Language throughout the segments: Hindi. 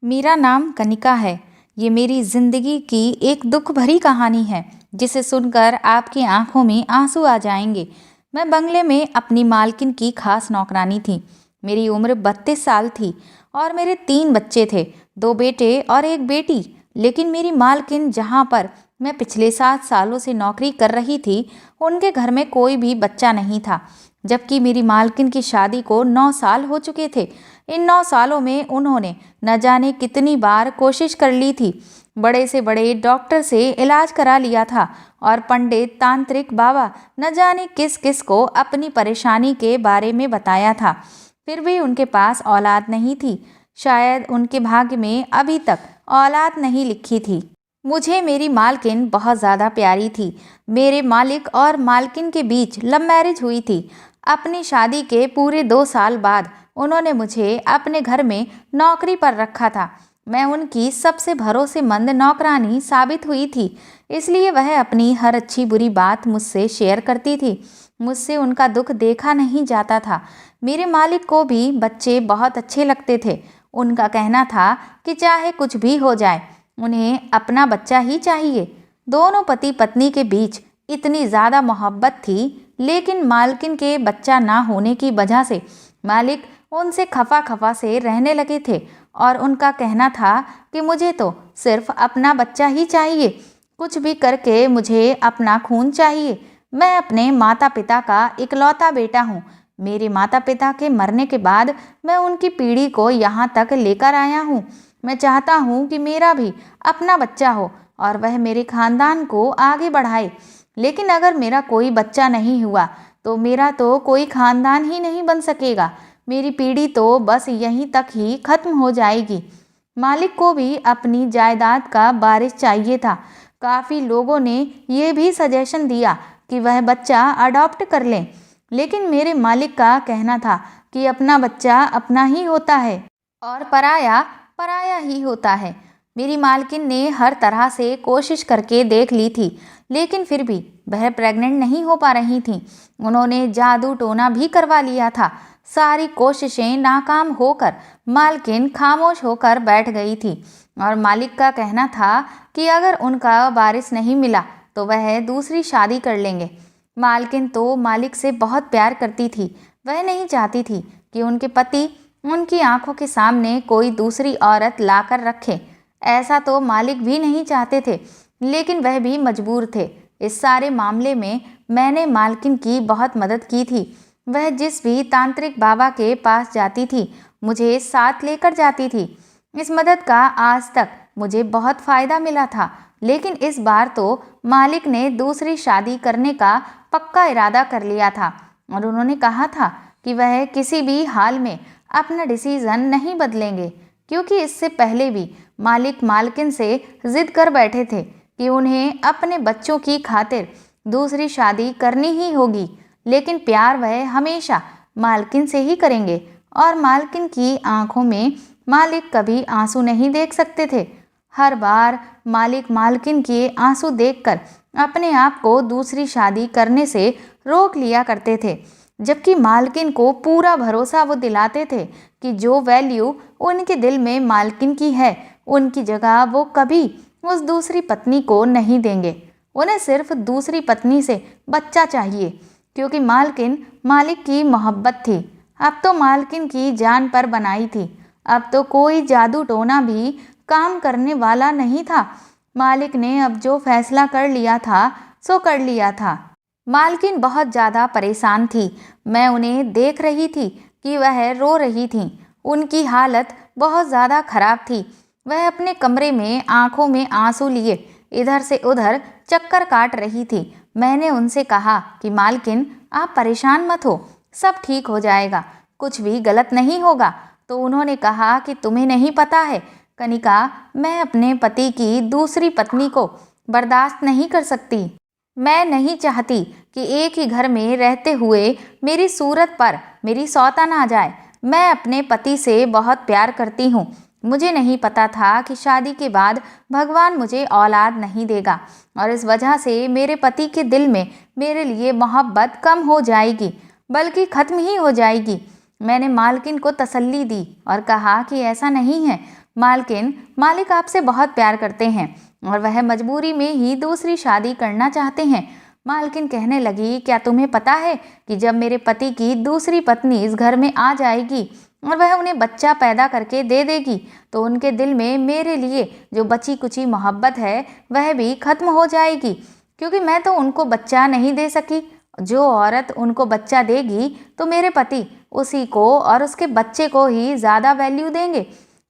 मेरा नाम कनिका है। ये मेरी ज़िंदगी की एक दुख भरी कहानी है, जिसे सुनकर आपकी आंखों में आंसू आ जाएंगे। मैं बंगले में अपनी मालकिन की खास नौकरानी थी। मेरी उम्र 32 साल थी और मेरे 3 बच्चे थे, 2 बेटे और 1 बेटी। लेकिन मेरी मालकिन, जहाँ पर मैं पिछले 7 सालों से नौकरी कर रही थी, उनके घर में कोई भी बच्चा नहीं था। जबकि मेरी मालकिन की शादी को 9 साल हो चुके थे। इन 9 सालों में उन्होंने न जाने कितनी बार कोशिश कर ली थी। बड़े से बड़े डॉक्टर से इलाज करा लिया था और पंडित, तांत्रिक बाबा न जाने किस किस को अपनी परेशानी के बारे में बताया था। फिर भी उनके पास औलाद नहीं थी। शायद उनके भाग्य में अभी तक औलाद नहीं लिखी थी। मुझे मेरी मालकिन बहुत ज़्यादा प्यारी थी। मेरे मालिक और मालकिन के बीच लव मैरिज हुई थी। अपनी शादी के पूरे 2 साल बाद उन्होंने मुझे अपने घर में नौकरी पर रखा था। मैं उनकी सबसे भरोसेमंद नौकरानी साबित हुई थी, इसलिए वह अपनी हर अच्छी बुरी बात मुझसे शेयर करती थी। मुझसे उनका दुख देखा नहीं जाता था। मेरे मालिक को भी बच्चे बहुत अच्छे लगते थे। उनका कहना था कि चाहे कुछ भी हो जाए, उन्हें अपना बच्चा ही चाहिए। दोनों पति पत्नी के बीच इतनी ज़्यादा मोहब्बत थी, लेकिन मालकिन के बच्चा ना होने की वजह से मालिक उनसे खफा खफा से रहने लगे थे और उनका कहना था कि मुझे तो सिर्फ अपना बच्चा ही चाहिए। कुछ भी करके मुझे अपना खून चाहिए। मैं अपने माता पिता का इकलौता बेटा हूँ। मेरे माता पिता के मरने के बाद मैं उनकी पीढ़ी को यहाँ तक लेकर आया हूँ। मैं चाहता हूँ कि मेरा भी अपना बच्चा हो और वह मेरे खानदान को आगे बढ़ाए। लेकिन अगर मेरा कोई बच्चा नहीं हुआ तो मेरा तो कोई खानदान ही नहीं बन सकेगा। मेरी पीढ़ी तो बस यहीं तक ही खत्म हो जाएगी। मालिक को भी अपनी जायदाद का वारिस चाहिए था। काफ़ी लोगों ने ये भी सजेशन दिया कि वह बच्चा अडॉप्ट कर लें, लेकिन मेरे मालिक का कहना था कि अपना बच्चा अपना ही होता है और पराया पराया ही होता है। मेरी मालकिन ने हर तरह से कोशिश करके देख ली थी, लेकिन फिर भी वह प्रेग्नेंट नहीं हो पा रही थी। उन्होंने जादू टोना भी करवा लिया था। सारी कोशिशें नाकाम होकर मालकिन खामोश होकर बैठ गई थी और मालिक का कहना था कि अगर उनका वारिस नहीं मिला तो वह दूसरी शादी कर लेंगे। मालकिन तो मालिक से बहुत प्यार करती थी। वह नहीं चाहती थी कि उनके पति उनकी आंखों के सामने कोई दूसरी औरत लाकर रखे। ऐसा तो मालिक भी नहीं चाहते थे, लेकिन वह भी मजबूर थे। इस सारे मामले में मैंने मालकिन की बहुत मदद की थी। वह जिस भी तांत्रिक बाबा के पास जाती थी, मुझे साथ लेकर जाती थी। इस मदद का आज तक मुझे बहुत फ़ायदा मिला था, लेकिन इस बार तो मालिक ने दूसरी शादी करने का पक्का इरादा कर लिया था और उन्होंने कहा था कि वह किसी भी हाल में अपना डिसीज़न नहीं बदलेंगे, क्योंकि इससे पहले भी मालिक मालकिन से ज़िद कर बैठे थे कि उन्हें अपने बच्चों की खातिर दूसरी शादी करनी ही होगी। लेकिन प्यार वह हमेशा मालकिन से ही करेंगे और मालकिन की आंखों में मालिक कभी आंसू नहीं देख सकते थे। हर बार मालिक मालकिन के आंसू देखकर अपने आप को दूसरी शादी करने से रोक लिया करते थे, जबकि मालकिन को पूरा भरोसा वो दिलाते थे कि जो वैल्यू उनके दिल में मालकिन की है, उनकी जगह वो कभी उस दूसरी पत्नी को नहीं देंगे। उन्हें सिर्फ दूसरी पत्नी से बच्चा चाहिए, क्योंकि मालकिन मालिक की मोहब्बत थी। अब तो मालकिन की जान पर बनाई थी। अब तो कोई जादू टोना भी काम करने वाला नहीं था। मालिक ने अब जो फैसला कर लिया था सो कर लिया था। मालकिन बहुत ज़्यादा परेशान थी। मैं उन्हें देख रही थी कि वह रो रही थीं। उनकी हालत बहुत ज़्यादा खराब थी। वह अपने कमरे में आंखों में आंसू लिए इधर से उधर चक्कर काट रही थी। मैंने उनसे कहा कि मालकिन, आप परेशान मत हो, सब ठीक हो जाएगा, कुछ भी गलत नहीं होगा। तो उन्होंने कहा कि तुम्हें नहीं पता है कनिका, मैं अपने पति की दूसरी पत्नी को बर्दाश्त नहीं कर सकती। मैं नहीं चाहती कि एक ही घर में रहते हुए मेरी सूरत पर मेरी सौतन आ जाए। मैं अपने पति से बहुत प्यार करती हूँ। मुझे नहीं पता था कि शादी के बाद भगवान मुझे औलाद नहीं देगा और इस वजह से मेरे पति के दिल में मेरे लिए मोहब्बत कम हो जाएगी, बल्कि ख़त्म ही हो जाएगी। मैंने मालकिन को तसल्ली दी और कहा कि ऐसा नहीं है। मालकिन, मालिक आपसे बहुत प्यार करते हैं और वह मजबूरी में ही दूसरी शादी करना चाहते हैं। मालकिन कहने लगी, क्या तुम्हें पता है कि जब मेरे पति की दूसरी पत्नी इस घर में आ जाएगी और वह उन्हें बच्चा पैदा करके दे देगी तो उनके दिल में मेरे लिए जो बची कुची मोहब्बत है वह भी खत्म हो जाएगी, क्योंकि मैं तो उनको बच्चा नहीं दे सकी। जो औरत उनको बच्चा देगी तो मेरे पति उसी को और उसके बच्चे को ही ज़्यादा वैल्यू देंगे।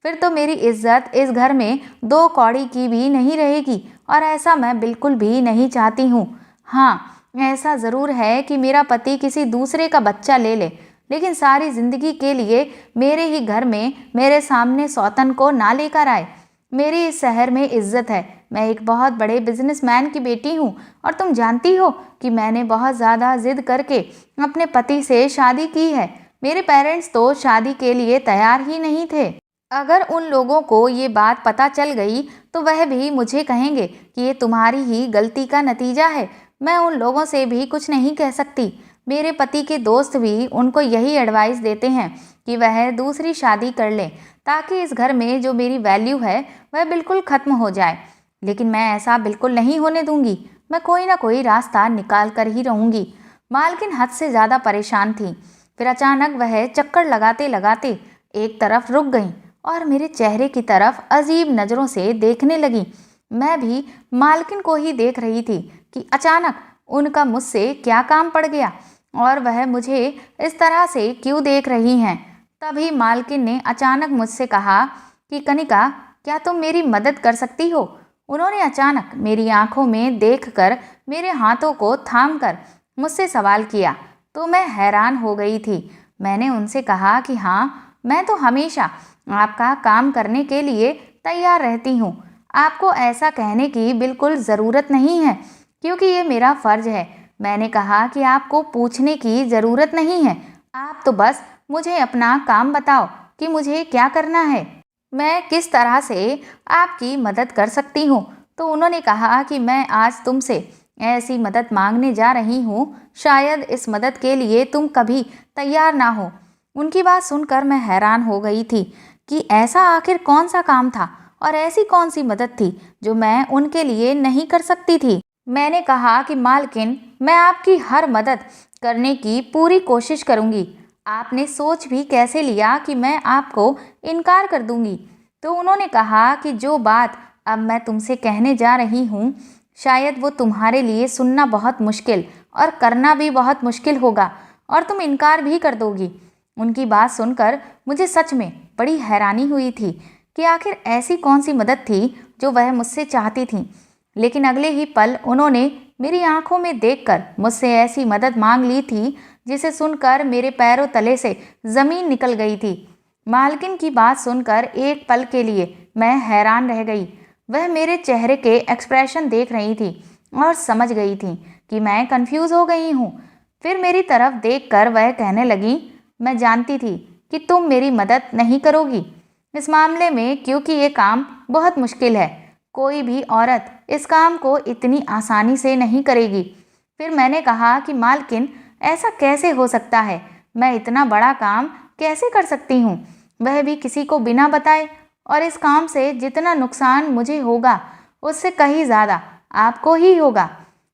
फिर तो मेरी इज्जत इस घर में 2 कौड़ी की भी नहीं रहेगी और ऐसा मैं बिल्कुल भी नहीं चाहती हूँ। हाँ, ऐसा ज़रूर है कि मेरा पति किसी दूसरे का बच्चा ले ले, लेकिन सारी ज़िंदगी के लिए मेरे ही घर में मेरे सामने सौतन को ना लेकर आए। मेरी इस शहर में इज्जत है, मैं एक बहुत बड़े बिजनेसमैन की बेटी हूँ और तुम जानती हो कि मैंने बहुत ज़्यादा जिद करके अपने पति से शादी की है। मेरे पेरेंट्स तो शादी के लिए तैयार ही नहीं थे। अगर उन लोगों को ये बात पता चल गई तो वह भी मुझे कहेंगे कि ये तुम्हारी ही गलती का नतीजा है। मैं उन लोगों से भी कुछ नहीं कह सकती। मेरे पति के दोस्त भी उनको यही एडवाइस देते हैं कि वह दूसरी शादी कर ले ताकि इस घर में जो मेरी वैल्यू है वह बिल्कुल ख़त्म हो जाए। लेकिन मैं ऐसा बिल्कुल नहीं होने दूंगी। मैं कोई ना कोई रास्ता निकाल कर ही रहूंगी। मालकिन हद से ज़्यादा परेशान थी। फिर अचानक वह चक्कर लगाते लगाते एक तरफ रुक गई और मेरे चेहरे की तरफ अजीब नज़रों से देखने लगी। मैं भी मालकिन को ही देख रही थी कि अचानक उनका मुझसे क्या काम पड़ गया और वह मुझे इस तरह से क्यों देख रही हैं। तभी मालकिन ने अचानक मुझसे कहा कि कनिका, क्या तुम मेरी मदद कर सकती हो? उन्होंने अचानक मेरी आंखों में देखकर मेरे हाथों को थामकर मुझसे सवाल किया तो मैं हैरान हो गई थी। मैंने उनसे कहा कि हाँ, मैं तो हमेशा आपका काम करने के लिए तैयार रहती हूँ। आपको ऐसा कहने की बिल्कुल ज़रूरत नहीं है, क्योंकि ये मेरा फ़र्ज़ है। मैंने कहा कि आपको पूछने की ज़रूरत नहीं है, आप तो बस मुझे अपना काम बताओ कि मुझे क्या करना है, मैं किस तरह से आपकी मदद कर सकती हूँ। तो उन्होंने कहा कि मैं आज तुमसे ऐसी मदद मांगने जा रही हूँ, शायद इस मदद के लिए तुम कभी तैयार ना हो। उनकी बात सुनकर मैं हैरान हो गई थी कि ऐसा आखिर कौन सा काम था और ऐसी कौन सी मदद थी जो मैं उनके लिए नहीं कर सकती थी। मैंने कहा कि मालकिन, मैं आपकी हर मदद करने की पूरी कोशिश करूँगी। आपने सोच भी कैसे लिया कि मैं आपको इनकार कर दूंगी? तो उन्होंने कहा कि जो बात अब मैं तुमसे कहने जा रही हूँ, शायद वो तुम्हारे लिए सुनना बहुत मुश्किल और करना भी बहुत मुश्किल होगा और तुम इनकार भी कर दोगी। उनकी बात सुनकर मुझे सच में बड़ी हैरानी हुई थी कि आखिर ऐसी कौन सी मदद थी जो वह मुझसे चाहती थी। लेकिन अगले ही पल उन्होंने मेरी आंखों में देखकर मुझसे ऐसी मदद मांग ली थी जिसे सुनकर मेरे पैरों तले से ज़मीन निकल गई थी। मालकिन की बात सुनकर एक पल के लिए मैं हैरान रह गई। वह मेरे चेहरे के एक्सप्रेशन देख रही थी और समझ गई थी कि मैं कंफ्यूज हो गई हूँ। फिर मेरी तरफ देखकर वह कहने लगी, मैं जानती थी कि तुम मेरी मदद नहीं करोगी इस मामले में, क्योंकि ये काम बहुत मुश्किल है। कोई भी औरत इस काम को इतनी आसानी से नहीं करेगी। फिर मैंने कहा कि मालकिन, ऐसा कैसे हो सकता है? मैं इतना बड़ा काम कैसे कर सकती हूँ, वह भी किसी को बिना बताए? और इस काम से जितना नुकसान मुझे होगा उससे कहीं ज़्यादा आपको ही होगा।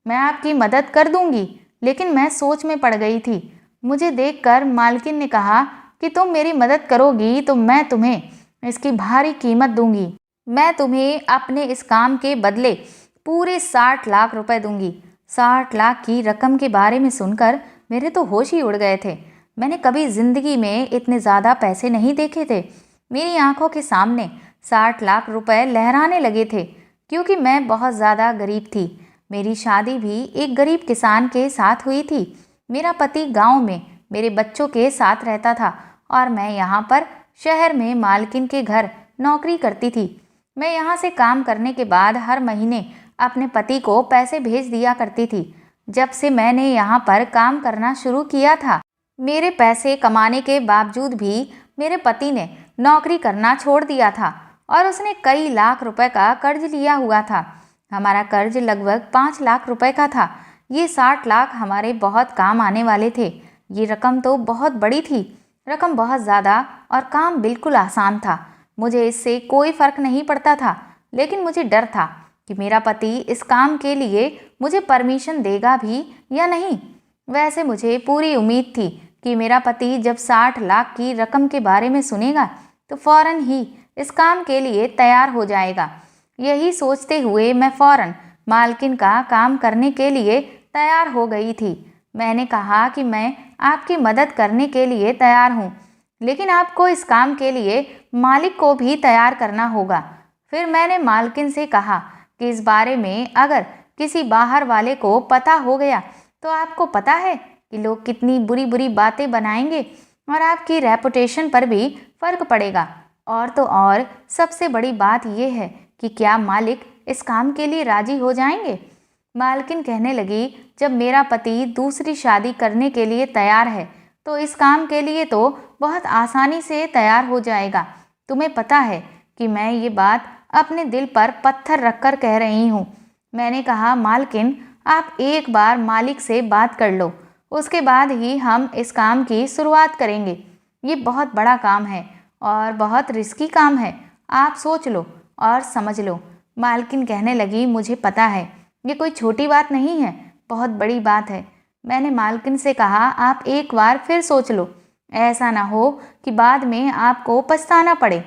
मैं आपकी मदद कर दूंगी। लेकिन मैं सोच में पड़ गई थी। मुझे देखकर मालकिन ने कहा कि तुम मेरी मदद करोगी तो मैं तुम्हें इसकी भारी कीमत दूंगी। मैं तुम्हें अपने इस काम के बदले पूरे 60 लाख रुपए दूंगी। 60 लाख की रकम के बारे में सुनकर मेरे तो होश ही उड़ गए थे। मैंने कभी ज़िंदगी में इतने ज़्यादा पैसे नहीं देखे थे। मेरी आंखों के सामने 60 लाख रुपए लहराने लगे थे, क्योंकि मैं बहुत ज़्यादा गरीब थी। मेरी शादी भी एक गरीब किसान के साथ हुई थी। मेरा पति गांव में मेरे बच्चों के साथ रहता था और मैं यहाँ पर शहर में मालकिन के घर नौकरी करती थी। मैं यहाँ से काम करने के बाद हर महीने अपने पति को पैसे भेज दिया करती थी। जब से मैंने यहाँ पर काम करना शुरू किया था, मेरे पैसे कमाने के बावजूद भी मेरे पति ने नौकरी करना छोड़ दिया था और उसने कई लाख रुपए का कर्ज लिया हुआ था। हमारा कर्ज लगभग 5 लाख रुपए का था। ये 60 लाख हमारे बहुत काम आने वाले थे। ये रकम तो बहुत बड़ी थी, रकम बहुत ज़्यादा, और काम बिल्कुल आसान था। मुझे इससे कोई फर्क नहीं पड़ता था, लेकिन मुझे डर था कि मेरा पति इस काम के लिए मुझे परमिशन देगा भी या नहीं। वैसे मुझे पूरी उम्मीद थी कि मेरा पति जब 60 लाख की रकम के बारे में सुनेगा तो फौरन ही इस काम के लिए तैयार हो जाएगा। यही सोचते हुए मैं फौरन मालकिन का काम करने के लिए तैयार हो गई थी। मैंने कहा कि मैं आपकी मदद करने के लिए तैयार हूँ, लेकिन आपको इस काम के लिए मालिक को भी तैयार करना होगा। फिर मैंने मालकिन से कहा कि इस बारे में अगर किसी बाहर वाले को पता हो गया तो आपको पता है कि लोग कितनी बुरी बुरी बातें बनाएंगे और आपकी रेपुटेशन पर भी फर्क पड़ेगा। और तो और सबसे बड़ी बात यह है कि क्या मालिक इस काम के लिए राजी हो जाएंगे। मालकिन कहने लगी, जब मेरा पति दूसरी शादी करने के लिए तैयार है तो इस काम के लिए तो बहुत आसानी से तैयार हो जाएगा। तुम्हें पता है कि मैं ये बात अपने दिल पर पत्थर रखकर कह रही हूँ। मैंने कहा, मालकिन आप एक बार मालिक से बात कर लो, उसके बाद ही हम इस काम की शुरुआत करेंगे। ये बहुत बड़ा काम है और बहुत रिस्की काम है, आप सोच लो और समझ लो। मालकिन कहने लगी, मुझे पता है ये कोई छोटी बात नहीं है, बहुत बड़ी बात है। मैंने मालकिन से कहा, आप एक बार फिर सोच लो, ऐसा ना हो कि बाद में आपको पछताना पड़े।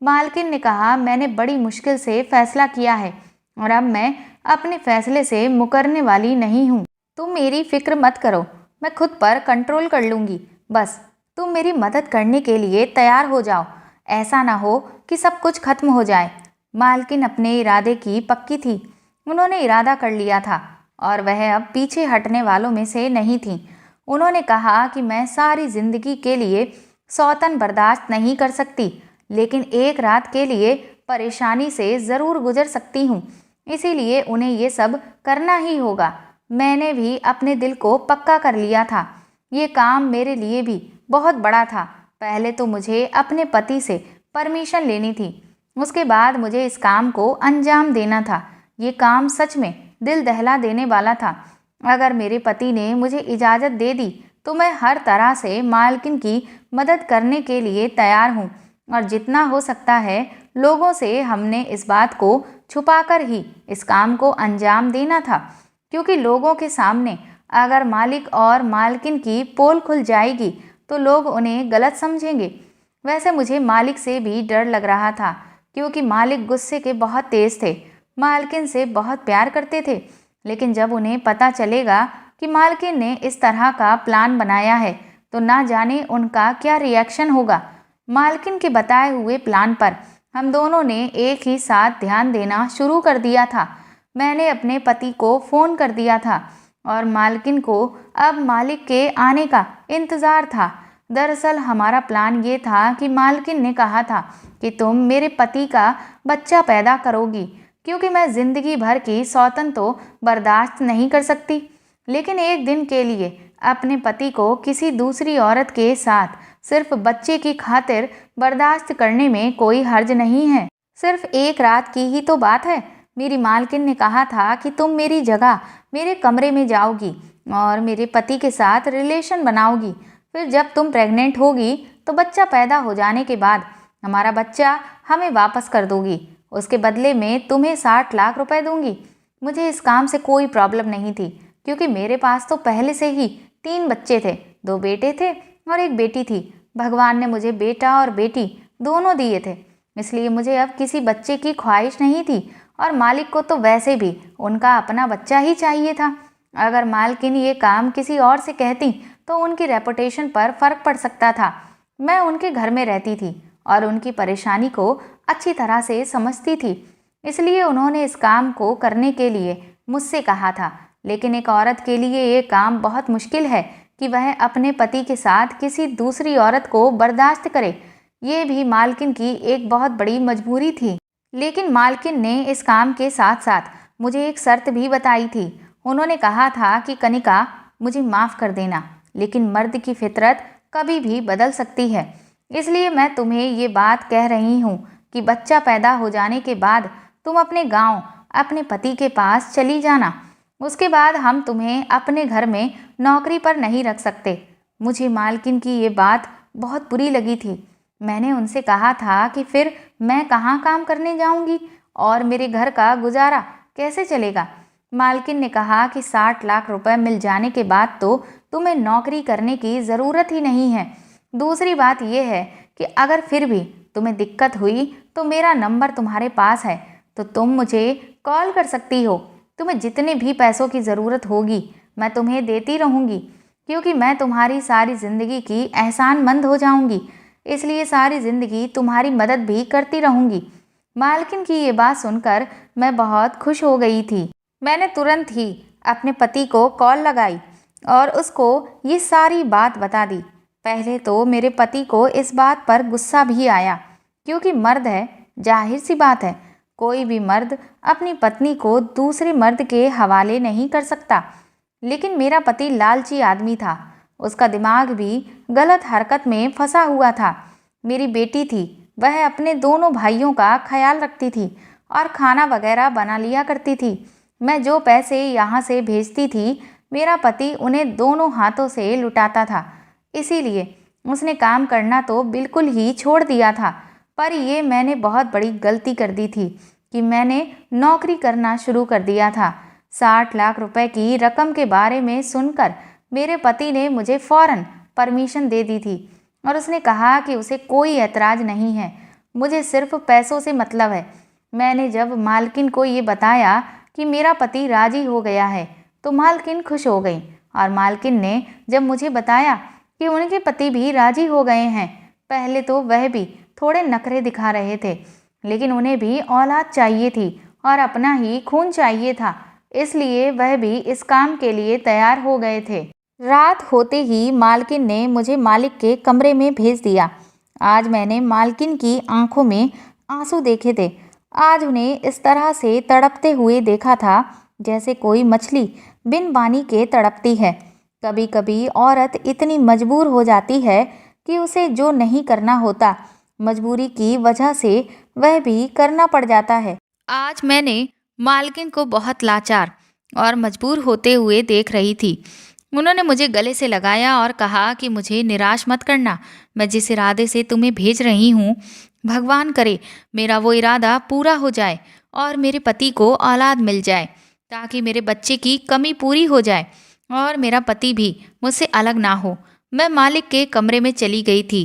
मालकिन ने कहा, मैंने बड़ी मुश्किल से फैसला किया है और अब मैं अपने फैसले से मुकरने वाली नहीं हूँ। तुम मेरी फिक्र मत करो, मैं खुद पर कंट्रोल कर लूँगी। बस तुम मेरी मदद करने के लिए तैयार हो जाओ, ऐसा ना हो कि सब कुछ खत्म हो जाए। मालकिन अपने इरादे की पक्की थी। उन्होंने इरादा कर लिया था और वह अब पीछे हटने वालों में से नहीं थी। उन्होंने कहा कि मैं सारी जिंदगी के लिए सौतन बर्दाश्त नहीं कर सकती, लेकिन एक रात के लिए परेशानी से ज़रूर गुजर सकती हूँ, इसीलिए उन्हें ये सब करना ही होगा। मैंने भी अपने दिल को पक्का कर लिया था। ये काम मेरे लिए भी बहुत बड़ा था। पहले तो मुझे अपने पति से परमिशन लेनी थी, उसके बाद मुझे इस काम को अंजाम देना था। ये काम सच में दिल दहला देने वाला था। अगर मेरे पति ने मुझे इजाज़त दे दी तो मैं हर तरह से मालकिन की मदद करने के लिए तैयार हूँ और जितना हो सकता है लोगों से हमने इस बात को छुपाकर ही इस काम को अंजाम देना था, क्योंकि लोगों के सामने अगर मालिक और मालकिन की पोल खुल जाएगी तो लोग उन्हें गलत समझेंगे। वैसे मुझे मालिक से भी डर लग रहा था, क्योंकि मालिक गुस्से के बहुत तेज थे, मालकिन से बहुत प्यार करते थे। लेकिन जब उन्हें पता चलेगा कि मालकिन ने इस तरह का प्लान बनाया है तो ना जाने उनका क्या रिएक्शन होगा। मालकिन के बताए हुए प्लान पर हम दोनों ने एक ही साथ ध्यान देना शुरू कर दिया था। मैंने अपने पति को फ़ोन कर दिया था और मालकिन को अब मालिक के आने का इंतज़ार था। दरअसल हमारा प्लान ये था कि मालकिन ने कहा था कि तुम मेरे पति का बच्चा पैदा करोगी, क्योंकि मैं ज़िंदगी भर की सौतन तो बर्दाश्त नहीं कर सकती, लेकिन एक दिन के लिए अपने पति को किसी दूसरी औरत के साथ सिर्फ बच्चे की खातिर बर्दाश्त करने में कोई हर्ज नहीं है। सिर्फ एक रात की ही तो बात है। मेरी मालकिन ने कहा था कि तुम मेरी जगह मेरे कमरे में जाओगी और मेरे पति के साथ रिलेशन बनाओगी। फिर जब तुम प्रेग्नेंट होगी तो बच्चा पैदा हो जाने के बाद हमारा बच्चा हमें वापस कर दोगी। उसके बदले में तुम्हें 60 लाख रुपए दूंगी। मुझे इस काम से कोई प्रॉब्लम नहीं थी, क्योंकि मेरे पास तो पहले से ही 3 बच्चे थे, 2 बेटे थे और 1 बेटी थी। भगवान ने मुझे बेटा और बेटी दोनों दिए थे, इसलिए मुझे अब किसी बच्चे की ख्वाहिश नहीं थी और मालिक को तो वैसे भी उनका अपना बच्चा ही चाहिए था। अगर मालकिन ये काम किसी और से कहती तो उनकी रेपुटेशन पर फर्क पड़ सकता था। मैं उनके घर में रहती थी और उनकी परेशानी को अच्छी तरह से समझती थी, इसलिए उन्होंने इस काम को करने के लिए मुझसे कहा था। लेकिन एक औरत के लिए ये काम बहुत मुश्किल है कि वह अपने पति के साथ किसी दूसरी औरत को बर्दाश्त करे। ये भी मालकिन की एक बहुत बड़ी मजबूरी थी। लेकिन मालकिन ने इस काम के साथ साथ मुझे एक शर्त भी बताई थी। उन्होंने कहा था कि कनिका, मुझे माफ़ कर देना, लेकिन मर्द की फितरत कभी भी बदल सकती है, इसलिए मैं तुम्हें ये बात कह रही हूँ कि बच्चा पैदा हो जाने के बाद तुम अपने गांव अपने पति के पास चली जाना। उसके बाद हम तुम्हें अपने घर में नौकरी पर नहीं रख सकते। मुझे मालकिन की ये बात बहुत बुरी लगी थी। मैंने उनसे कहा था कि फिर मैं कहाँ काम करने जाऊंगी और मेरे घर का गुजारा कैसे चलेगा। मालकिन ने कहा कि 60 लाख रुपए मिल जाने के बाद तो तुम्हें नौकरी करने की ज़रूरत ही नहीं है। दूसरी बात यह है कि अगर फिर भी तुम्हें दिक्कत हुई तो मेरा नंबर तुम्हारे पास है, तो तुम मुझे कॉल कर सकती हो। तुम्हें जितने भी पैसों की ज़रूरत होगी मैं तुम्हें देती रहूँगी, क्योंकि मैं तुम्हारी सारी ज़िंदगी की एहसानमंद हो जाऊँगी, इसलिए सारी ज़िंदगी तुम्हारी मदद भी करती रहूँगी। मालकिन की ये बात सुनकर मैं बहुत खुश हो गई थी। मैंने तुरंत ही अपने पति को कॉल लगाई और उसको ये सारी बात बता दी। पहले तो मेरे पति को इस बात पर गुस्सा भी आया, क्योंकि मर्द है, जाहिर सी बात है, कोई भी मर्द अपनी पत्नी को दूसरे मर्द के हवाले नहीं कर सकता। लेकिन मेरा पति लालची आदमी था, उसका दिमाग भी गलत हरकत में फंसा हुआ था। मेरी बेटी थी, वह अपने दोनों भाइयों का ख्याल रखती थी और खाना वगैरह बना लिया करती थी। मैं जो पैसे यहाँ से भेजती थी, मेरा पति उन्हें दोनों हाथों से लुटाता था, इसीलिए उसने काम करना तो बिल्कुल ही छोड़ दिया था। पर ये मैंने बहुत बड़ी गलती कर दी थी कि मैंने नौकरी करना शुरू कर दिया था। 60 लाख रुपए की रकम के बारे में सुनकर मेरे पति ने मुझे फ़ौरन परमिशन दे दी थी और उसने कहा कि उसे कोई ऐतराज़ नहीं है, मुझे सिर्फ पैसों से मतलब है। मैंने जब मालकिन को ये बताया कि मेरा पति राजी हो गया है तो मालकिन खुश हो गई, और मालकिन ने जब मुझे बताया कि उनके पति भी राजी हो गए हैं, पहले तो वह भी थोड़े नखरे दिखा रहे थे, लेकिन उन्हें भी औलाद चाहिए थी और अपना ही खून चाहिए था, इसलिए वह भी इस काम के लिए तैयार हो गए थे। रात होते ही मालकिन ने मुझे मालिक के कमरे में भेज दिया। आज मैंने मालकिन की आंखों में आंसू देखे थे। आज उन्हें इस तरह से तड़पते हुए देखा था जैसे कोई मछली बिन पानी के तड़पती है। कभी कभी औरत इतनी मजबूर हो जाती है कि उसे जो नहीं करना होता, मजबूरी की वजह से वह भी करना पड़ जाता है। आज मैंने मालकिन को बहुत लाचार और मजबूर होते हुए देख रही थी। उन्होंने मुझे गले से लगाया और कहा कि मुझे निराश मत करना। मैं जिस इरादे से तुम्हें भेज रही हूँ, भगवान करे मेरा वो इरादा पूरा हो जाए और मेरे पति को औलाद मिल जाए, ताकि मेरे बच्चे की कमी पूरी हो जाए और मेरा पति भी मुझसे अलग ना हो। मैं मालिक के कमरे में चली गई थी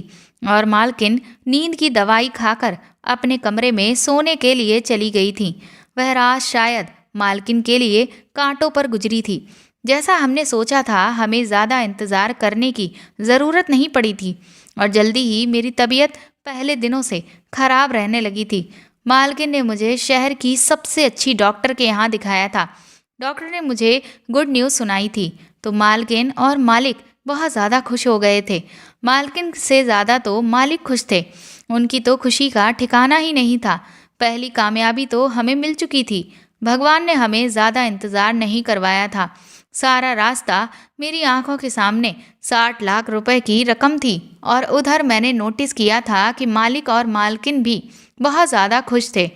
और मालकिन नींद की दवाई खाकर अपने कमरे में सोने के लिए चली गई थी। वह रात शायद मालकिन के लिए कांटों पर गुजरी थी। जैसा हमने सोचा था, हमें ज़्यादा इंतज़ार करने की ज़रूरत नहीं पड़ी थी और जल्दी ही मेरी तबीयत पहले दिनों से खराब रहने लगी थी। मालकिन ने मुझे शहर की सबसे अच्छी डॉक्टर के यहाँ दिखाया था। डॉक्टर ने मुझे गुड न्यूज़ सुनाई थी, तो मालकिन और मालिक बहुत ज़्यादा खुश हो गए थे। मालकिन से ज़्यादा तो मालिक खुश थे। उनकी तो खुशी का ठिकाना ही नहीं था। पहली कामयाबी तो हमें मिल चुकी थी। भगवान ने हमें ज़्यादा इंतज़ार नहीं करवाया था। सारा रास्ता मेरी आंखों के सामने 60 लाख रुपए की रकम थी और उधर मैंने नोटिस किया था कि मालिक और मालकिन भी बहुत ज़्यादा खुश थे।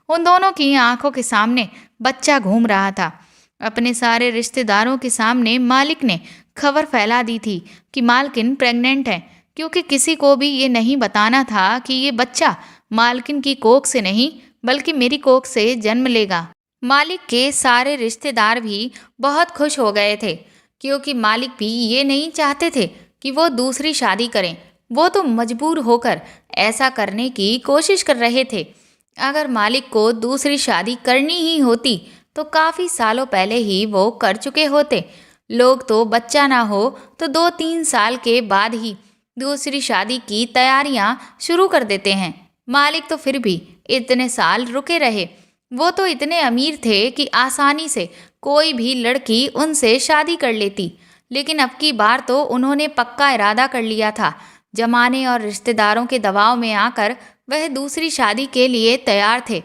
उन दोनों की आंखों के सामने बच्चा घूम रहा था। अपने सारे रिश्तेदारों के सामने मालिक ने खबर फैला दी थी कि मालकिन प्रेग्नेंट है, क्योंकि किसी को भी ये नहीं बताना था कि ये बच्चा मालकिन की कोख से नहीं बल्कि मेरी कोख से जन्म लेगा। मालिक के सारे रिश्तेदार भी बहुत खुश हो गए थे, क्योंकि मालिक भी ये नहीं चाहते थे कि वो दूसरी शादी करें। वो तो मजबूर होकर ऐसा करने की कोशिश कर रहे थे। अगर मालिक को दूसरी शादी करनी ही होती तो काफ़ी सालों पहले ही वो कर चुके होते। लोग तो बच्चा ना हो तो 2-3 साल के बाद ही दूसरी शादी की तैयारियां शुरू कर देते हैं। मालिक तो फिर भी इतने साल रुके रहे। वो तो इतने अमीर थे कि आसानी से कोई भी लड़की उनसे शादी कर लेती। लेकिन अब की बार तो उन्होंने पक्का इरादा कर लिया था। जमाने और रिश्तेदारों के दबाव में आकर वह दूसरी शादी के लिए तैयार थे।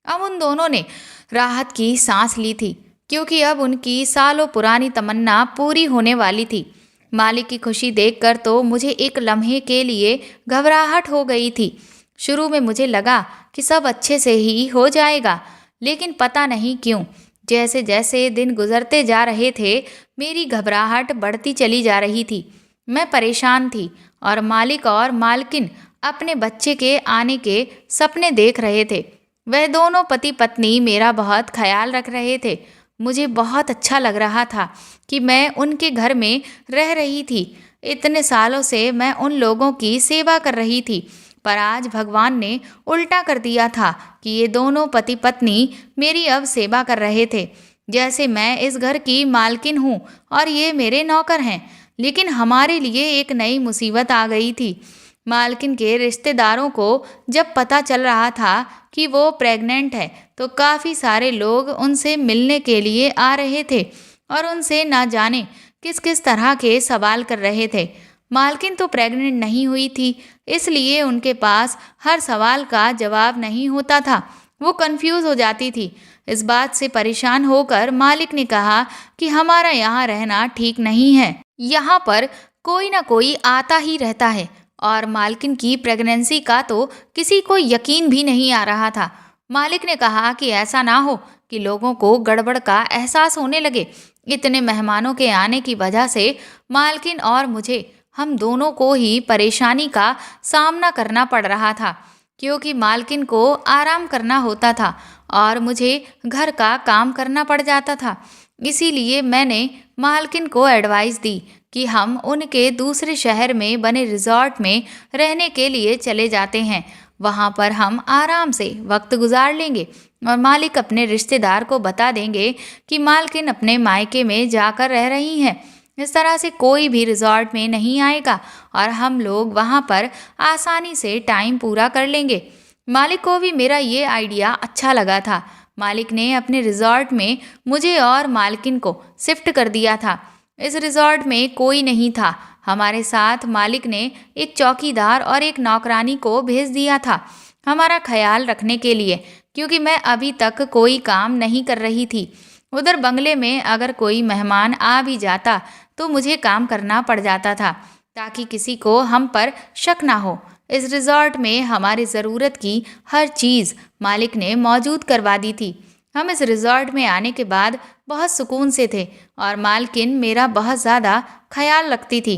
अब उन दोनों ने राहत की सांस ली थी, क्योंकि अब उनकी सालों पुरानी तमन्ना पूरी होने वाली थी। मालिक की खुशी देखकर तो मुझे एक लम्हे के लिए घबराहट हो गई थी। शुरू में मुझे लगा कि सब अच्छे से ही हो जाएगा, लेकिन पता नहीं क्यों जैसे जैसे दिन गुजरते जा रहे थे मेरी घबराहट बढ़ती चली जा रही थी। मैं परेशान थी और मालिक और मालकिन अपने बच्चे के आने के सपने देख रहे थे। वह दोनों पति पत्नी मेरा बहुत ख्याल रख रहे थे। मुझे बहुत अच्छा लग रहा था कि मैं उनके घर में रह रही थी। इतने सालों से मैं उन लोगों की सेवा कर रही थी, पर आज भगवान ने उल्टा कर दिया था कि ये दोनों पति पत्नी मेरी अब सेवा कर रहे थे, जैसे मैं इस घर की मालकिन हूँ और ये मेरे नौकर हैं। लेकिन हमारे लिए एक नई मुसीबत आ गई थी। मालकिन के रिश्तेदारों को जब पता चल रहा था कि वो प्रेग्नेंट है, तो काफ़ी सारे लोग उनसे मिलने के लिए आ रहे थे और उनसे ना जाने किस किस तरह के सवाल कर रहे थे। मालकिन तो प्रेग्नेंट नहीं हुई थी, इसलिए उनके पास हर सवाल का जवाब नहीं होता था। वो कंफ्यूज हो जाती थी। इस बात से परेशान होकर मालिक ने कहा कि हमारा यहाँ रहना ठीक नहीं है। यहाँ पर कोई ना कोई आता ही रहता है और मालकिन की प्रेगनेंसी का तो किसी को यकीन भी नहीं आ रहा था। मालिक ने कहा कि ऐसा ना हो कि लोगों को गड़बड़ का एहसास होने लगे। इतने मेहमानों के आने की वजह से मालकिन और मुझे, हम दोनों को ही परेशानी का सामना करना पड़ रहा था, क्योंकि मालकिन को आराम करना होता था और मुझे घर का काम करना पड़ जाता था। इसीलिए मैंने मालकिन को एडवाइस दी कि हम उनके दूसरे शहर में बने रिजॉर्ट में रहने के लिए चले जाते हैं। वहाँ पर हम आराम से वक्त गुजार लेंगे और मालिक अपने रिश्तेदार को बता देंगे कि मालकिन अपने मायके में जाकर रह रही हैं। इस तरह से कोई भी रिजॉर्ट में नहीं आएगा और हम लोग वहाँ पर आसानी से टाइम पूरा कर लेंगे। मालिक को भी मेरा ये आइडिया अच्छा लगा था। मालिक ने अपने रिजॉर्ट में मुझे और मालकिन को शिफ्ट कर दिया था। इस रिजॉर्ट में कोई नहीं था। हमारे साथ मालिक ने एक चौकीदार और एक नौकरानी को भेज दिया था हमारा ख्याल रखने के लिए, क्योंकि मैं अभी तक कोई काम नहीं कर रही थी। उधर बंगले में अगर कोई मेहमान आ भी जाता तो मुझे काम करना पड़ जाता था, ताकि किसी को हम पर शक ना हो। इस रिजॉर्ट में हमारी ज़रूरत की हर चीज़ मालिक ने मौजूद करवा दी थी। हम इस रिजॉर्ट में आने के बाद बहुत सुकून से थे और मालकिन मेरा बहुत ज़्यादा ख्याल रखती थी।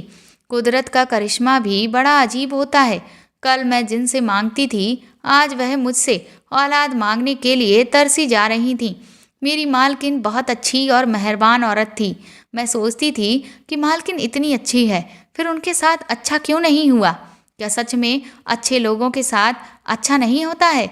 कुदरत का करिश्मा भी बड़ा अजीब होता है। कल मैं जिनसे मांगती थी, आज वह मुझसे औलाद मांगने के लिए तरसी जा रही थी। मेरी मालकिन बहुत अच्छी और मेहरबान औरत थी। मैं सोचती थी कि मालकिन इतनी अच्छी है, फिर उनके साथ अच्छा क्यों नहीं हुआ? क्या सच में अच्छे लोगों के साथ अच्छा नहीं होता है?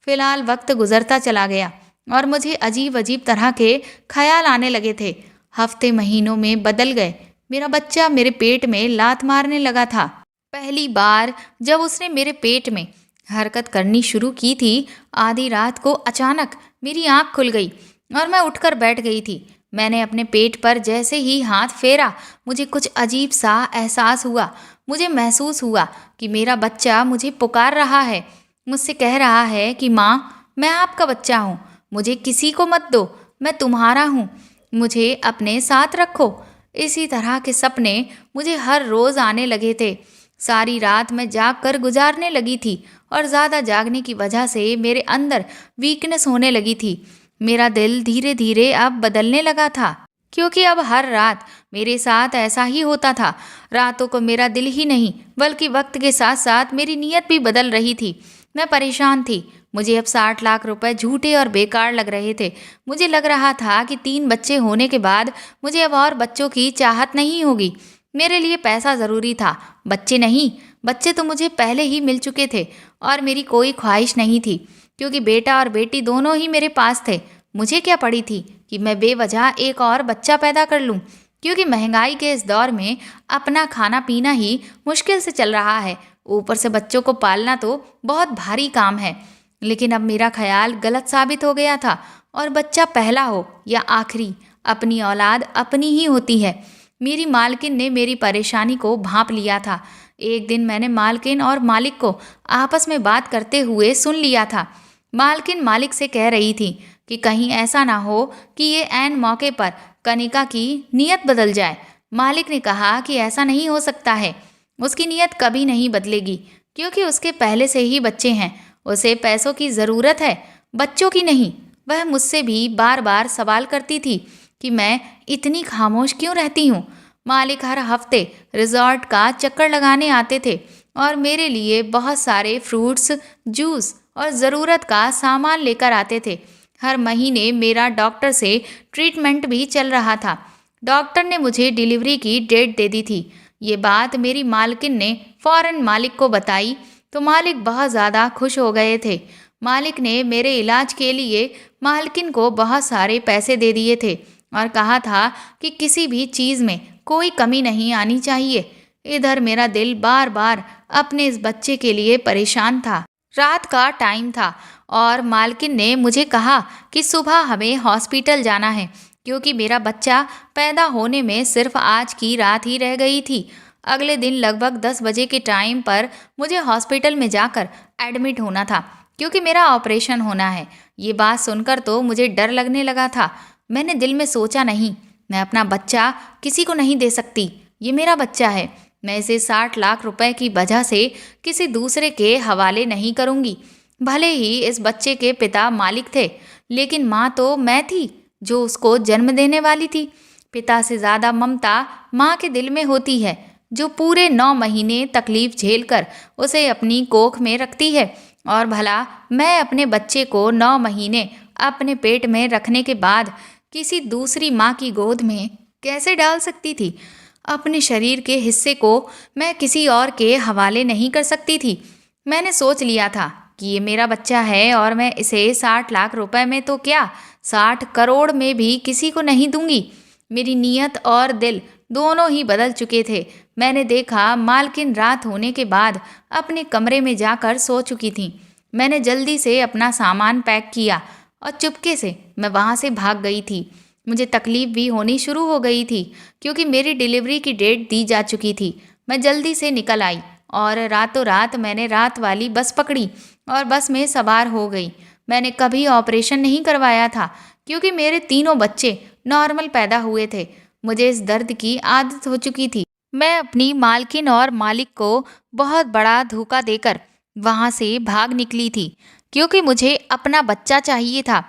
फिलहाल वक्त गुजरता चला गया और मुझे अजीब अजीब तरह के ख्याल आने लगे थे। हफ्ते महीनों में बदल गए। मेरा बच्चा मेरे पेट में लात मारने लगा था। पहली बार जब उसने मेरे पेट में हरकत करनी शुरू की थी, आधी रात को अचानक मेरी आंख खुल गई और मैं उठकर बैठ गई थी। मैंने अपने पेट पर जैसे ही हाथ फेरा, मुझे कुछ अजीब सा एहसास हुआ। मुझे महसूस हुआ कि मेरा बच्चा मुझे पुकार रहा है, मुझसे कह रहा है कि माँ, मैं आपका बच्चा हूँ, मुझे किसी को मत दो, मैं तुम्हारा हूँ, मुझे अपने साथ रखो। इसी तरह के सपने मुझे हर रोज़ आने लगे थे। सारी रात मैं जाग कर गुजारने लगी थी और ज़्यादा जागने की वजह से मेरे अंदर वीकनेस होने लगी थी। मेरा दिल धीरे धीरे अब बदलने लगा था, क्योंकि अब हर रात मेरे साथ ऐसा ही होता था। रातों को मेरा दिल ही नहीं, बल्कि वक्त के साथ साथ मेरी नीयत भी बदल रही थी। मैं परेशान थी। मुझे अब 60 लाख रुपए झूठे और बेकार लग रहे थे। मुझे लग रहा था कि 3 बच्चे होने के बाद मुझे अब और बच्चों की चाहत नहीं होगी। मेरे लिए पैसा ज़रूरी था, बच्चे नहीं। बच्चे तो मुझे पहले ही मिल चुके थे और मेरी कोई ख्वाहिश नहीं थी, क्योंकि बेटा और बेटी दोनों ही मेरे पास थे। मुझे क्या पड़ी थी कि मैं बेवजह एक और बच्चा पैदा कर लूं, क्योंकि महंगाई के इस दौर में अपना खाना पीना ही मुश्किल से चल रहा है। ऊपर से बच्चों को पालना तो बहुत भारी काम है। लेकिन अब मेरा ख्याल गलत साबित हो गया था और बच्चा पहला हो या आखिरी, अपनी औलाद अपनी ही होती है। मेरी मालकिन ने मेरी परेशानी को भांप लिया था। एक दिन मैंने मालकिन और मालिक को आपस में बात करते हुए सुन लिया था। मालकिन मालिक से कह रही थी कि कहीं ऐसा ना हो कि ये ऐन मौके पर कनिका की नीयत बदल जाए। मालिक ने कहा कि ऐसा नहीं हो सकता है, उसकी नीयत कभी नहीं बदलेगी, क्योंकि उसके पहले से ही बच्चे हैं। उसे पैसों की ज़रूरत है, बच्चों की नहीं। वह मुझसे भी बार बार सवाल करती थी कि मैं इतनी खामोश क्यों रहती हूँ। मालिक हर हफ्ते रिजॉर्ट का चक्कर लगाने आते थे और मेरे लिए बहुत सारे फ्रूट्स, जूस और ज़रूरत का सामान लेकर आते थे। हर महीने मेरा डॉक्टर से ट्रीटमेंट भी चल रहा था। डॉक्टर ने मुझे डिलीवरी की डेट दे दी थी। ये बात मेरी मालकिन ने फौरन मालिक को बताई तो मालिक बहुत ज़्यादा खुश हो गए थे। मालिक ने मेरे इलाज के लिए मालकिन को बहुत सारे पैसे दे दिए थे और कहा था कि किसी भी चीज़ में कोई कमी नहीं आनी चाहिए। इधर मेरा दिल बार बार अपने इस बच्चे के लिए परेशान था। रात का टाइम था और मालकिन ने मुझे कहा कि सुबह हमें हॉस्पिटल जाना है क्योंकि मेरा बच्चा पैदा होने में सिर्फ आज की रात ही रह गई थी। अगले दिन लगभग 10 बजे के टाइम पर मुझे हॉस्पिटल में जाकर एडमिट होना था क्योंकि मेरा ऑपरेशन होना है। ये बात सुनकर तो मुझे डर लगने लगा था। मैंने दिल में सोचा, नहीं, मैं अपना बच्चा किसी को नहीं दे सकती। ये मेरा बच्चा है। मैं इसे 60 लाख रुपए की वजह से किसी दूसरे के हवाले नहीं करूंगी। भले ही इस बच्चे के पिता मालिक थे, लेकिन माँ तो मैं थी जो उसको जन्म देने वाली थी। पिता से ज़्यादा ममता माँ के दिल में होती है, जो पूरे 9 महीने तकलीफ झेलकर उसे अपनी कोख में रखती है। और भला मैं अपने बच्चे को 9 महीने अपने पेट में रखने के बाद किसी दूसरी माँ की गोद में कैसे डाल सकती थी? अपने शरीर के हिस्से को मैं किसी और के हवाले नहीं कर सकती थी। मैंने सोच लिया था कि ये मेरा बच्चा है और मैं इसे 60 लाख रुपए में तो क्या, 60 करोड़ में भी किसी को नहीं दूंगी। मेरी नीयत और दिल दोनों ही बदल चुके थे। मैंने देखा मालकिन रात होने के बाद अपने कमरे में जाकर सो चुकी थी। मैंने जल्दी से अपना सामान पैक किया और चुपके से मैं वहाँ से भाग गई थी। मुझे तकलीफ भी होनी शुरू हो गई थी क्योंकि मेरी डिलीवरी की डेट दी जा चुकी थी। मैं जल्दी से निकल आई और रातों रात मैंने रात वाली बस पकड़ी और बस में सवार हो गई। मैंने कभी ऑपरेशन नहीं करवाया था क्योंकि मेरे तीनों बच्चे नॉर्मल पैदा हुए थे। मुझे इस दर्द की आदत हो चुकी थी। मैं अपनी मालकिन और मालिक को बहुत बड़ा धोखा देकर वहाँ से भाग निकली थी क्योंकि मुझे अपना बच्चा चाहिए था।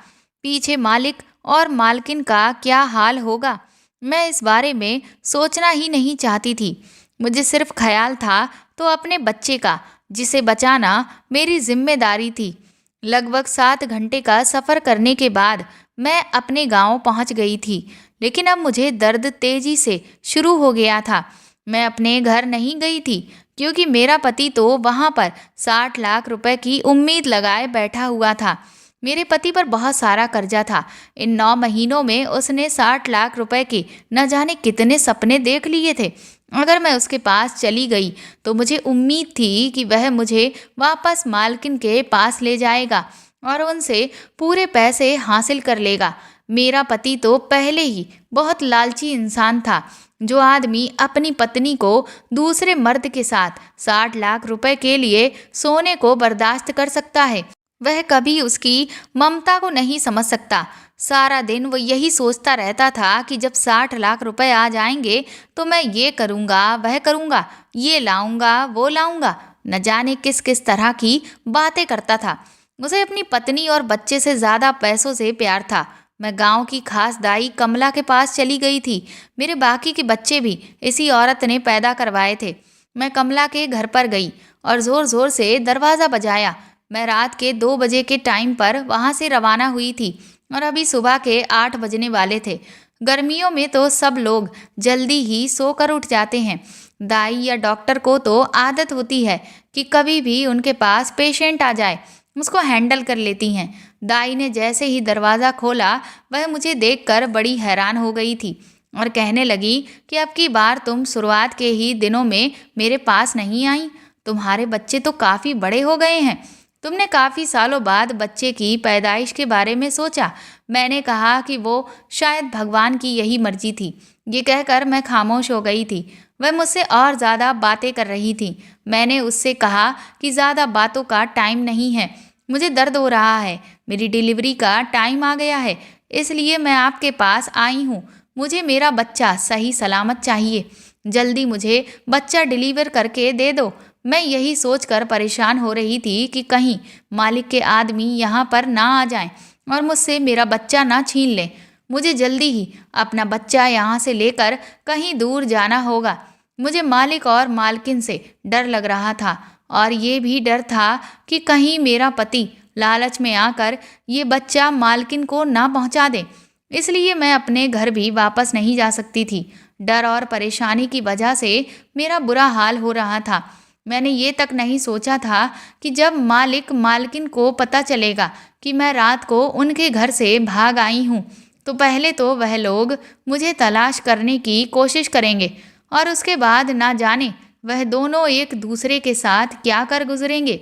पीछे मालिक और मालकिन का क्या हाल होगा, मैं इस बारे में सोचना ही नहीं चाहती थी। मुझे सिर्फ ख्याल था तो अपने बच्चे का, जिसे बचाना मेरी जिम्मेदारी थी। लगभग 7 घंटे का सफ़र करने के बाद मैं अपने गांव पहुंच गई थी, लेकिन अब मुझे दर्द तेजी से शुरू हो गया था। मैं अपने घर नहीं गई थी क्योंकि मेरा पति तो वहां पर 60 लाख रुपए की उम्मीद लगाए बैठा हुआ था। मेरे पति पर बहुत सारा कर्जा था। इन 9 महीनों में उसने 60 लाख रुपए के न जाने कितने सपने देख लिए थे। अगर मैं उसके पास चली गई तो मुझे उम्मीद थी कि वह मुझे वापस मालकिन के पास ले जाएगा और उनसे पूरे पैसे हासिल कर लेगा। मेरा पति तो पहले ही बहुत लालची इंसान था। जो आदमी अपनी पत्नी को दूसरे मर्द के साथ 60 लाख रुपए के लिए सोने को बर्दाश्त कर सकता है, वह कभी उसकी ममता को नहीं समझ सकता। सारा दिन वो यही सोचता रहता था कि जब 60 लाख रुपए आ जाएंगे तो मैं ये करूँगा, वह करूँगा, ये लाऊंगा, वो लाऊंगा। न जाने किस किस तरह की बातें करता था। उसे अपनी पत्नी और बच्चे से ज़्यादा पैसों से प्यार था। मैं गांव की खास दाई कमला के पास चली गई थी। मेरे बाकी के बच्चे भी इसी औरत ने पैदा करवाए थे। मैं कमला के घर पर गई और ज़ोर ज़ोर से दरवाज़ा बजाया। मैं रात के 2 बजे के टाइम पर वहाँ से रवाना हुई थी और अभी सुबह के 8 बजने वाले थे। गर्मियों में तो सब लोग जल्दी ही सोकर उठ जाते हैं। दाई या डॉक्टर को तो आदत होती है कि कभी भी उनके पास पेशेंट आ जाए उसको हैंडल कर लेती हैं। दाई ने जैसे ही दरवाज़ा खोला वह मुझे देखकर बड़ी हैरान हो गई थी और कहने लगी कि अब की बार तुम शुरुआत के ही दिनों में मेरे पास नहीं आई। तुम्हारे बच्चे तो काफ़ी बड़े हो गए हैं। तुमने काफ़ी सालों बाद बच्चे की पैदाइश के बारे में सोचा। मैंने कहा कि वो शायद भगवान की यही मर्जी थी। ये कहकर मैं खामोश हो गई थी। वह मुझसे और ज़्यादा बातें कर रही थी। मैंने उससे कहा कि ज़्यादा बातों का टाइम नहीं है, मुझे दर्द हो रहा है, मेरी डिलीवरी का टाइम आ गया है, इसलिए मैं आपके पास आई हूँ। मुझे मेरा बच्चा सही सलामत चाहिए। जल्दी मुझे बच्चा डिलीवर करके दे दो। मैं यही सोचकर परेशान हो रही थी कि कहीं मालिक के आदमी यहाँ पर ना आ जाएं और मुझसे मेरा बच्चा ना छीन लें। मुझे जल्दी ही अपना बच्चा यहाँ से लेकर कहीं दूर जाना होगा। मुझे मालिक और मालकिन से डर लग रहा था और ये भी डर था कि कहीं मेरा पति लालच में आकर ये बच्चा मालकिन को ना पहुंचा दे। इसलिए मैं अपने घर भी वापस नहीं जा सकती थी। डर और परेशानी की वजह से मेरा बुरा हाल हो रहा था। मैंने ये तक नहीं सोचा था कि जब मालिक मालकिन को पता चलेगा कि मैं रात को उनके घर से भाग आई हूँ, तो पहले तो वह लोग मुझे तलाश करने की कोशिश करेंगे और उसके बाद ना जाने वह दोनों एक दूसरे के साथ क्या कर गुजरेंगे।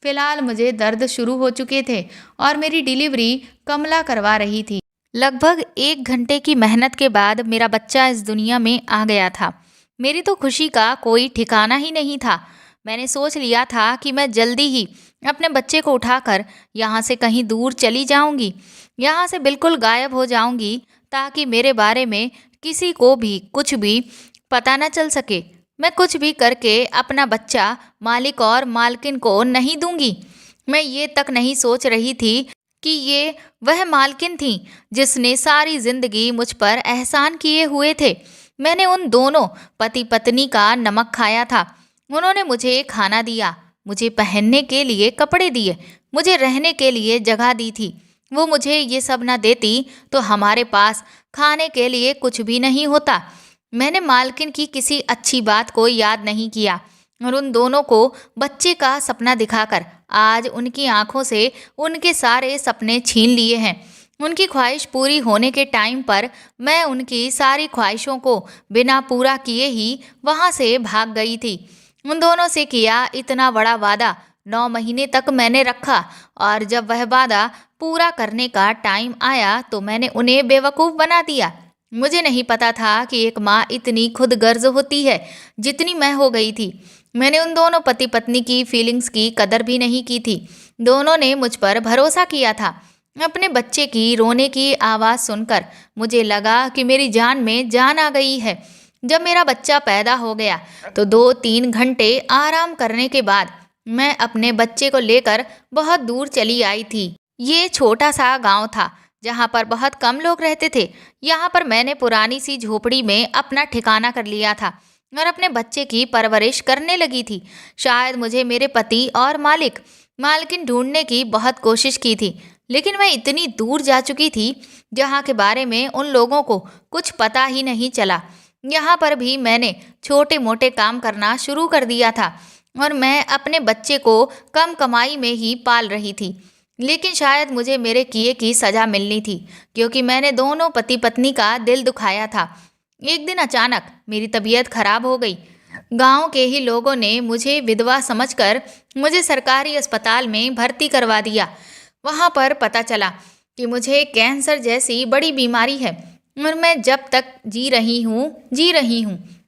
फिलहाल मुझे दर्द शुरू हो चुके थे और मेरी डिलीवरी कमला करवा रही थी। लगभग 1 घंटे की मेहनत के बाद मेरा बच्चा इस दुनिया में आ गया था। मेरी तो खुशी का कोई ठिकाना ही नहीं था। मैंने सोच लिया था कि मैं जल्दी ही अपने बच्चे को उठाकर यहाँ से कहीं दूर चली जाऊंगी, यहाँ से बिल्कुल गायब हो जाऊंगी, ताकि मेरे बारे में किसी को भी कुछ भी पता न चल सके। मैं कुछ भी करके अपना बच्चा मालिक और मालकिन को नहीं दूंगी। मैं ये तक नहीं सोच रही थी कि ये वह मालकिन थी जिसने सारी जिंदगी मुझ पर एहसान किए हुए थे। मैंने उन दोनों पति पत्नी का नमक खाया था। उन्होंने मुझे खाना दिया, मुझे पहनने के लिए कपड़े दिए, मुझे रहने के लिए जगह दी थी। वो मुझे ये सब ना देती तो हमारे पास खाने के लिए कुछ भी नहीं होता। मैंने मालकिन की किसी अच्छी बात को याद नहीं किया और उन दोनों को बच्चे का सपना दिखाकर आज उनकी आंखों से उनके सारे सपने छीन लिए हैं। उनकी ख्वाहिश पूरी होने के टाइम पर मैं उनकी सारी ख्वाहिशों को बिना पूरा किए ही वहां से भाग गई थी। उन दोनों से किया इतना बड़ा वादा 9 महीने तक मैंने रखा और जब वह वादा पूरा करने का टाइम आया तो मैंने उन्हें बेवकूफ़ बना दिया। मुझे नहीं पता था कि एक माँ इतनी खुद गर्ज होती है जितनी मैं हो गई थी। मैंने उन दोनों पति पत्नी की फीलिंग्स की कदर भी नहीं की थी। दोनों ने मुझ पर भरोसा किया था। अपने बच्चे की रोने की आवाज़ सुनकर मुझे लगा कि मेरी जान में जान आ गई है। जब मेरा बच्चा पैदा हो गया तो 2-3 घंटे आराम करने के बाद मैं अपने बच्चे को लेकर बहुत दूर चली आई थी। ये छोटा सा गांव था जहाँ पर बहुत कम लोग रहते थे। यहाँ पर मैंने पुरानी सी झोपड़ी में अपना ठिकाना कर लिया था और अपने बच्चे की परवरिश करने लगी थी। शायद मुझे मेरे पति और मालकिन ढूंढने की बहुत कोशिश की थी, लेकिन मैं इतनी दूर जा चुकी थी जहाँ के बारे में उन लोगों को कुछ पता ही नहीं चला। यहाँ पर भी मैंने छोटे मोटे काम करना शुरू कर दिया था और मैं अपने बच्चे को कम कमाई में ही पाल रही थी। लेकिन शायद मुझे मेरे किए की सज़ा मिलनी थी, क्योंकि मैंने दोनों पति पत्नी का दिल दुखाया था। एक दिन अचानक मेरी तबीयत खराब हो गई। गांव के ही लोगों ने मुझे विधवा समझकर मुझे सरकारी अस्पताल में भर्ती करवा दिया। वहां पर पता चला कि मुझे कैंसर जैसी बड़ी बीमारी है और मैं जब तक जी रही हूँ,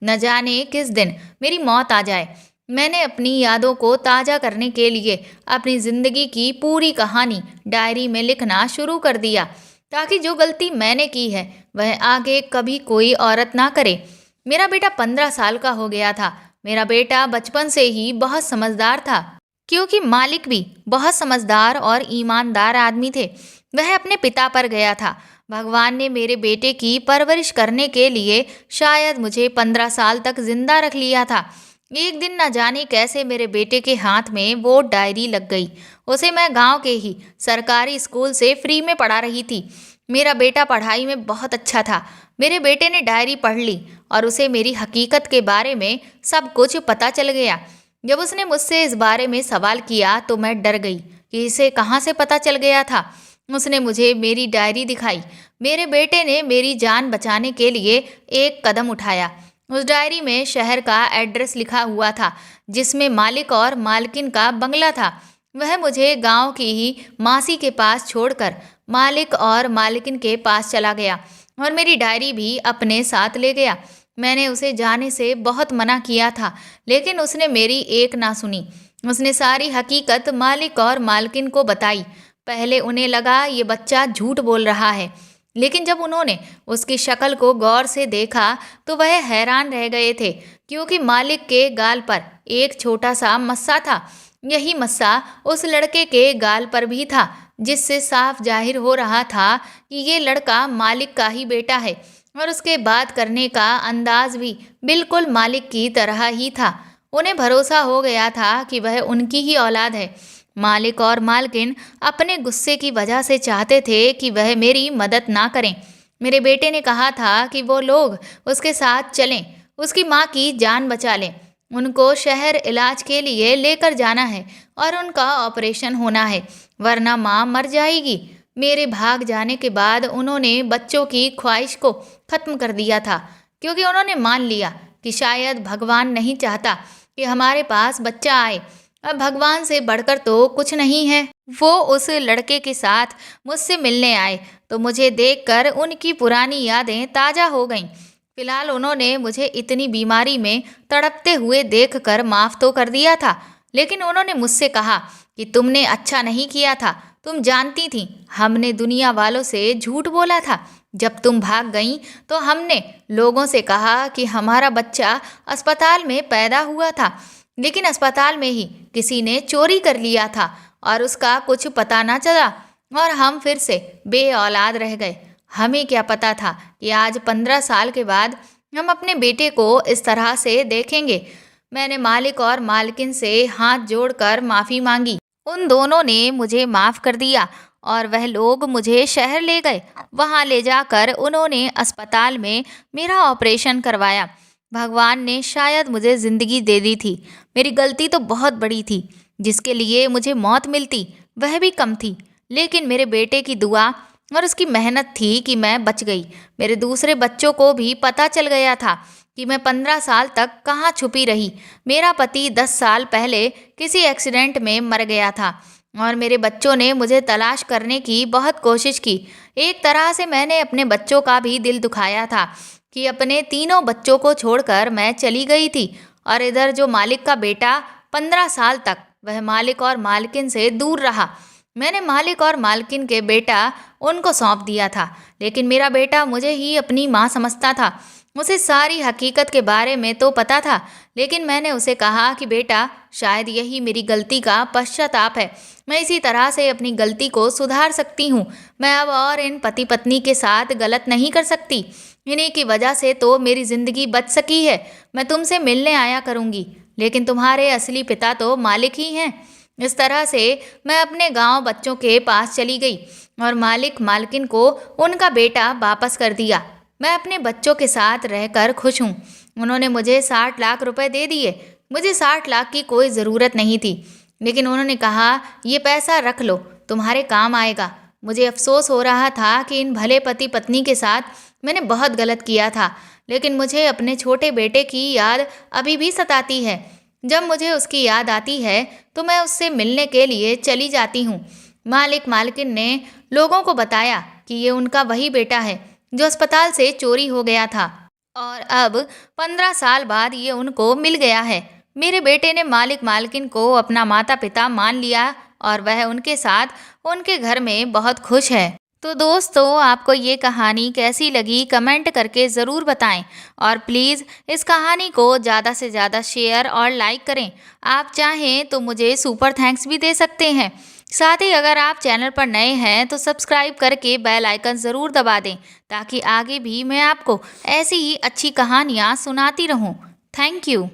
न जाने किस दिन मेरी मौत आ जाए। मैंने अपनी यादों को ताज़ा करने के लिए अपनी ज़िंदगी की पूरी कहानी डायरी में लिखना शुरू कर दिया, ताकि जो गलती मैंने की है वह आगे कभी कोई औरत ना करे। मेरा बेटा 15 साल का हो गया था। मेरा बेटा बचपन से ही बहुत समझदार था, क्योंकि मालिक भी बहुत समझदार और ईमानदार आदमी थे। वह अपने पिता पर गया था। भगवान ने मेरे बेटे की परवरिश करने के लिए शायद मुझे 15 साल तक जिंदा रख लिया था। एक दिन न जाने कैसे मेरे बेटे के हाथ में वो डायरी लग गई। उसे मैं गांव के ही सरकारी स्कूल से फ्री में पढ़ा रही थी। मेरा बेटा पढ़ाई में बहुत अच्छा था। मेरे बेटे ने डायरी पढ़ ली और उसे मेरी हकीकत के बारे में सब कुछ पता चल गया। जब उसने मुझसे इस बारे में सवाल किया तो मैं डर गई कि इसे कहाँ से पता चल गया था। उसने मुझे मेरी डायरी दिखाई। मेरे बेटे ने मेरी जान बचाने के लिए एक कदम उठाया। उस डायरी में शहर का एड्रेस लिखा हुआ था, जिसमें मालिक और मालकिन का बंगला था। वह मुझे गांव की ही मासी के पास छोड़कर मालिक और मालकिन के पास चला गया और मेरी डायरी भी अपने साथ ले गया। मैंने उसे जाने से बहुत मना किया था, लेकिन उसने मेरी एक ना सुनी। उसने सारी हकीकत मालिक और मालकिन को बताई। पहले उन्हें लगा ये बच्चा झूठ बोल रहा है, लेकिन जब उन्होंने उसकी शक्ल को गौर से देखा तो वह हैरान रह गए थे, क्योंकि मालिक के गाल पर एक छोटा सा मस्सा था। यही मस्सा उस लड़के के गाल पर भी था, जिससे साफ जाहिर हो रहा था कि ये लड़का मालिक का ही बेटा है। और उसके बात करने का अंदाज भी बिल्कुल मालिक की तरह ही था। उन्हें भरोसा हो गया था कि वह उनकी ही औलाद है। मालिक और मालकिन अपने गुस्से की वजह से चाहते थे कि वह मेरी मदद ना करें। मेरे बेटे ने कहा था कि वो लोग उसके साथ चलें, उसकी माँ की जान बचा लें। उनको शहर इलाज के लिए लेकर जाना है और उनका ऑपरेशन होना है, वरना माँ मर जाएगी। मेरे भाग जाने के बाद उन्होंने बच्चों की ख्वाहिश को खत्म कर दिया था, क्योंकि उन्होंने मान लिया कि शायद भगवान नहीं चाहता कि हमारे पास बच्चा आए। अब भगवान से बढ़कर तो कुछ नहीं है। वो उस लड़के के साथ मुझसे मिलने आए तो मुझे देखकर उनकी पुरानी यादें ताज़ा हो गईं। फिलहाल उन्होंने मुझे इतनी बीमारी में तड़पते हुए देखकर माफ़ तो कर दिया था, लेकिन उन्होंने मुझसे कहा कि तुमने अच्छा नहीं किया था। तुम जानती थी हमने दुनिया वालों से झूठ बोला था। जब तुम भाग गईं तो हमने लोगों से कहा कि हमारा बच्चा अस्पताल में पैदा हुआ था, लेकिन अस्पताल में ही किसी ने चोरी कर लिया था और उसका कुछ पता ना चला और हम फिर से बे औलाद रह गए। हमें क्या पता था कि आज 15 साल के बाद हम अपने बेटे को इस तरह से देखेंगे। मैंने मालिक और मालकिन से हाथ जोड़कर माफ़ी मांगी। उन दोनों ने मुझे माफ़ कर दिया और वह लोग मुझे शहर ले गए। वहाँ ले जाकर उन्होंने अस्पताल में मेरा ऑपरेशन करवाया। भगवान ने शायद मुझे ज़िंदगी दे दी थी। मेरी गलती तो बहुत बड़ी थी। जिसके लिए मुझे मौत मिलती वह भी कम थी, लेकिन मेरे बेटे की दुआ और उसकी मेहनत थी कि मैं बच गई। मेरे दूसरे बच्चों को भी पता चल गया था कि मैं 15 साल तक कहाँ छुपी रही। मेरा पति 10 साल पहले किसी एक्सीडेंट में मर गया था और मेरे बच्चों ने मुझे तलाश करने की बहुत कोशिश की। एक तरह से मैंने अपने बच्चों का भी दिल दुखाया था कि अपने तीनों बच्चों को छोड़कर मैं चली गई थी। और इधर जो मालिक का बेटा 15 साल तक वह मालिक और मालकिन से दूर रहा। मैंने मालिक और मालकिन के बेटा उनको सौंप दिया था, लेकिन मेरा बेटा मुझे ही अपनी माँ समझता था। उसे सारी हकीकत के बारे में तो पता था, लेकिन मैंने उसे कहा कि बेटा, शायद यही मेरी गलती का पश्चाताप है। मैं इसी तरह से अपनी गलती को सुधार सकती हूँ। मैं अब और इन पति पत्नी के साथ गलत नहीं कर सकती। इन्हीं की वजह से तो मेरी ज़िंदगी बच सकी है। मैं तुमसे मिलने आया करूँगी, लेकिन तुम्हारे असली पिता तो मालिक ही हैं। इस तरह से मैं अपने गांव बच्चों के पास चली गई और मालिक मालकिन को उनका बेटा वापस कर दिया। मैं अपने बच्चों के साथ रहकर खुश हूँ। उन्होंने मुझे 60 लाख रुपए दे दिए। मुझे 60 लाख की कोई ज़रूरत नहीं थी, लेकिन उन्होंने कहा ये पैसा रख लो, तुम्हारे काम आएगा। मुझे अफसोस हो रहा था कि इन भले पति पत्नी के साथ मैंने बहुत गलत किया था, लेकिन मुझे अपने छोटे बेटे की याद अभी भी सताती है। जब मुझे उसकी याद आती है तो मैं उससे मिलने के लिए चली जाती हूँ। मालिक मालकिन ने लोगों को बताया कि ये उनका वही बेटा है जो अस्पताल से चोरी हो गया था और अब 15 साल बाद ये उनको मिल गया है। मेरे बेटे ने मालिक मालकिन को अपना माता पिता मान लिया और वह उनके साथ उनके घर में बहुत खुश है। तो दोस्तों, आपको ये कहानी कैसी लगी कमेंट करके ज़रूर बताएं और प्लीज़ इस कहानी को ज़्यादा से ज़्यादा शेयर और लाइक करें। आप चाहें तो मुझे सुपर थैंक्स भी दे सकते हैं। साथ ही अगर आप चैनल पर नए हैं तो सब्सक्राइब करके बेल आइकन ज़रूर दबा दें, ताकि आगे भी मैं आपको ऐसी ही अच्छी कहानियाँ सुनाती रहूँ। Thank you.